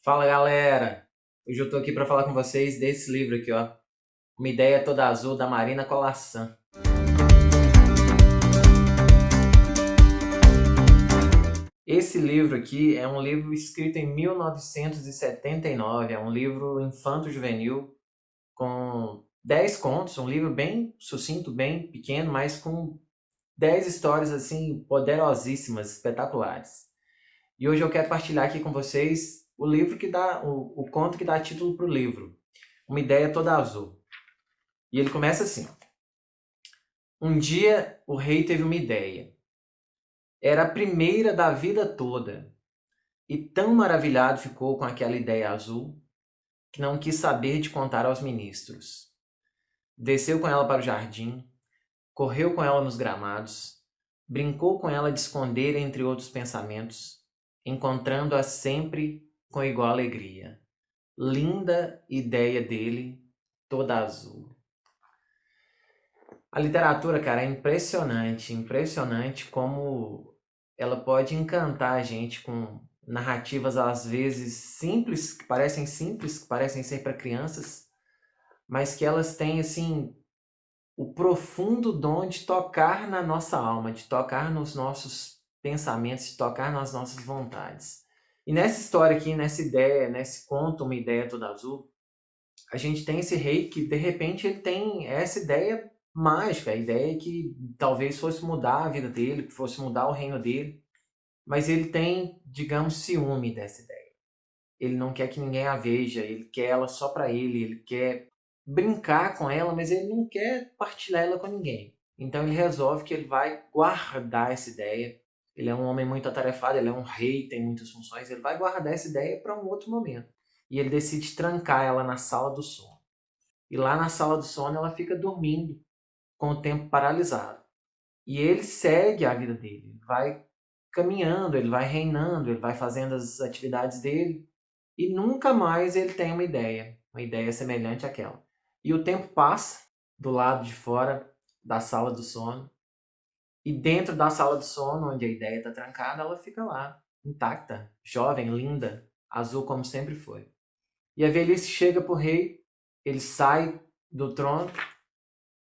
Fala galera! Hoje eu tô aqui para falar com vocês desse livro aqui, ó. Uma Ideia Toda Azul, da Marina Colaçan. Esse livro aqui é um livro escrito em 1979, é um livro infanto-juvenil com 10 contos, um livro bem sucinto, bem pequeno, mas com 10 histórias assim poderosíssimas, espetaculares. E hoje eu quero partilhar aqui com vocês o livro que dá, o conto que dá título para o livro, Uma Ideia Toda Azul. E ele começa assim: um dia o rei teve uma ideia. Era a primeira da vida toda. E tão maravilhado ficou com aquela ideia azul que não quis saber de contar aos ministros. Desceu com ela para o jardim, correu com ela nos gramados, brincou com ela de esconder entre outros pensamentos, encontrando-a sempre com igual alegria. Linda ideia dele, toda azul. A literatura, cara, é impressionante, impressionante como ela pode encantar a gente com narrativas às vezes simples, que parecem ser para crianças, mas que elas têm assim o profundo dom de tocar na nossa alma, de tocar nos nossos pensamentos, de tocar nas nossas vontades. E nessa história aqui, nessa ideia, nesse conto, Uma Ideia Toda Azul, a gente tem esse rei que de repente ele tem essa ideia mágica, a ideia que talvez fosse mudar a vida dele, que fosse mudar o reino dele, mas ele tem, digamos, ciúme dessa ideia. Ele não quer que ninguém a veja, ele quer ela só para ele quer brincar com ela, mas ele não quer partilhar ela com ninguém. Então ele resolve que ele vai guardar essa ideia. Ele é um homem muito atarefado, ele é um rei, tem muitas funções, ele vai guardar essa ideia para um outro momento. E ele decide trancar ela na sala do sono. E lá na sala do sono ela fica dormindo, com o tempo paralisado. E ele segue a vida dele, ele vai caminhando, ele vai reinando, ele vai fazendo as atividades dele e nunca mais ele tem uma ideia semelhante àquela. E o tempo passa do lado de fora da sala do sono e dentro da sala do sono, onde a ideia está trancada, ela fica lá, intacta, jovem, linda, azul como sempre foi. E a velhice chega para o rei, ele sai do trono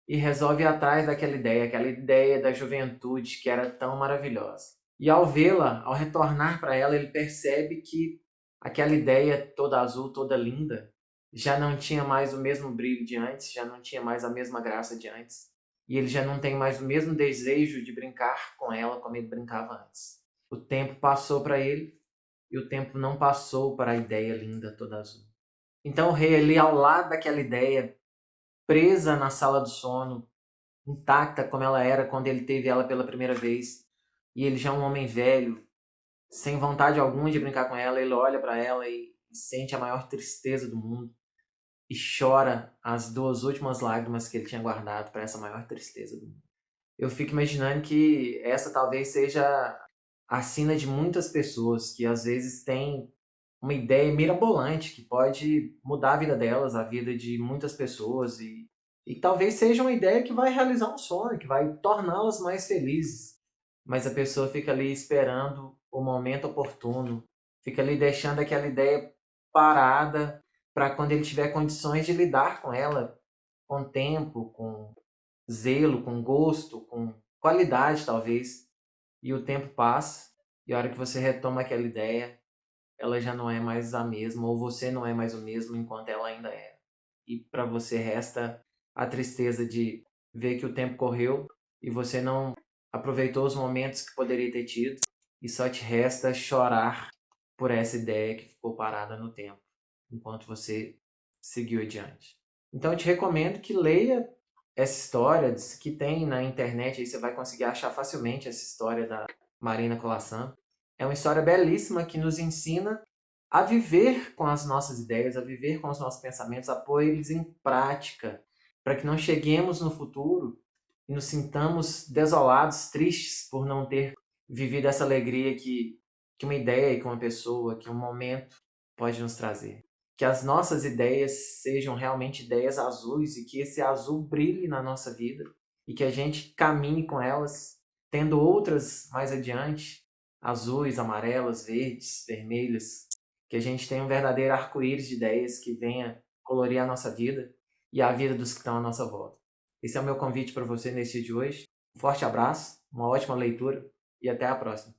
e resolve ir atrás daquela ideia, aquela ideia da juventude que era tão maravilhosa. E ao vê-la, ao retornar para ela, ele percebe que aquela ideia toda azul, toda linda, já não tinha mais o mesmo brilho de antes, já não tinha mais a mesma graça de antes. E ele já não tem mais o mesmo desejo de brincar com ela como ele brincava antes. O tempo passou para ele e o tempo não passou para a ideia linda toda azul. Então o rei ali ao lado daquela ideia, presa na sala do sono, intacta como ela era quando ele teve ela pela primeira vez, e ele já é um homem velho, sem vontade alguma de brincar com ela, ele olha para ela e sente a maior tristeza do mundo e chora as duas últimas lágrimas que ele tinha guardado para essa maior tristeza do mundo. Eu fico imaginando que essa talvez seja a sina de muitas pessoas que às vezes têm uma ideia mirabolante que pode mudar a vida delas, a vida de muitas pessoas e talvez seja uma ideia que vai realizar um sonho, que vai torná-las mais felizes. Mas a pessoa fica ali esperando o momento oportuno, fica ali deixando aquela ideia parada para quando ele tiver condições de lidar com ela com tempo, com zelo, com gosto, com qualidade talvez. E o tempo passa e a hora que você retoma aquela ideia, ela já não é mais a mesma, ou você não é mais o mesmo enquanto ela ainda é. E para você resta a tristeza de ver que o tempo correu e você não aproveitou os momentos que poderia ter tido, e só te resta chorar por essa ideia que ficou parada no tempo, enquanto você seguiu adiante. Então eu te recomendo que leia essa história que tem na internet, aí você vai conseguir achar facilmente essa história da Marina Colaçan. É uma história belíssima que nos ensina a viver com as nossas ideias, a viver com os nossos pensamentos, a pôr eles em prática, para que não cheguemos no futuro e nos sintamos desolados, tristes por não ter vivido essa alegria que uma ideia, que uma pessoa, que um momento pode nos trazer. Que as nossas ideias sejam realmente ideias azuis e que esse azul brilhe na nossa vida e que a gente caminhe com elas, tendo outras mais adiante, azuis, amarelas, verdes, vermelhas, que a gente tenha um verdadeiro arco-íris de ideias que venha colorir a nossa vida e a vida dos que estão à nossa volta. Esse é o meu convite para você nesse dia de hoje. Um forte abraço, uma ótima leitura e até a próxima.